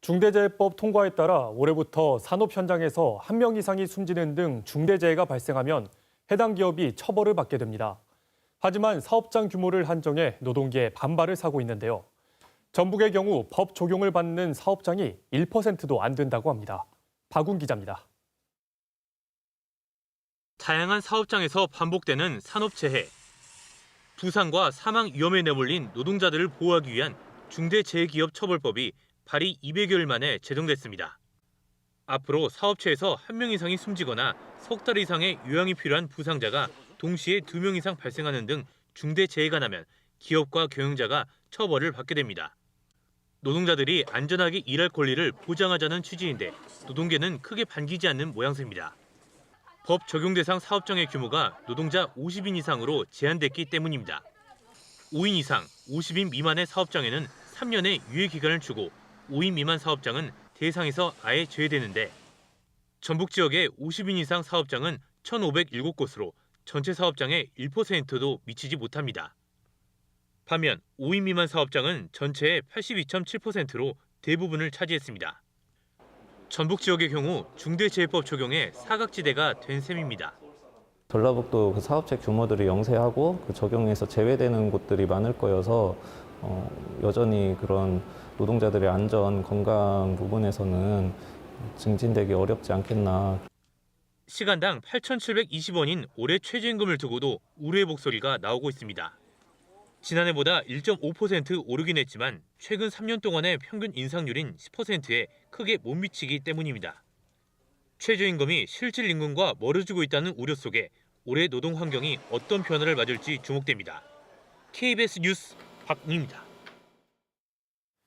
중대재해법 통과에 따라 올해부터 산업 현장에서 한 명 이상이 숨지는 등 중대재해가 발생하면 해당 기업이 처벌을 받게 됩니다. 하지만 사업장 규모를 한정해 노동계에 반발을 사고 있는데요. 전북의 경우 법 적용을 받는 사업장이 1%도 안 된다고 합니다. 박운 기자입니다. 다양한 사업장에서 반복되는 산업재해. 부상과 사망 위험에 내몰린 노동자들을 보호하기 위한 중대재해기업처벌법이 발의 200여일 만에 제정됐습니다. 앞으로 사업체에서 한 명 이상이 숨지거나 석 달 이상의 요양이 필요한 부상자가 동시에 2명 이상 발생하는 등 중대재해가 나면 기업과 경영자가 처벌을 받게 됩니다. 노동자들이 안전하게 일할 권리를 보장하자는 취지인데 노동계는 크게 반기지 않는 모양새입니다. 법 적용 대상 사업장의 규모가 노동자 50인 이상으로 제한됐기 때문입니다. 5인 이상, 50인 미만의 사업장에는 3년의 유예 기간을 주고 5인 미만 사업장은 대상에서 아예 제외되는데 전북 지역의 50인 이상 사업장은 1,507곳으로 전체 사업장의 1%도 미치지 못합니다. 반면 5인 미만 사업장은 전체의 82.7%로 대부분을 차지했습니다. 전북 지역의 경우 중대재해법 적용에 사각지대가 된 셈입니다. 전라북도 그 사업체 규모들이 영세하고 그 적용에서 제외되는 곳들이 많을 거여서 여전히 그런 노동자들의 안전, 건강 부분에서는 증진되기 어렵지 않겠나. 시간당 8,720원인 올해 최저임금을 두고도 우려의 목소리가 나오고 있습니다. 지난해보다 1.5% 오르긴 했지만 최근 3년 동안의 평균 인상률인 10%에 크게 못 미치기 때문입니다. 최저임금이 실질 임금과 멀어지고 있다는 우려 속에 올해 노동 환경이 어떤 변화를 맞을지 주목됩니다. KBS 뉴스 박웅입니다.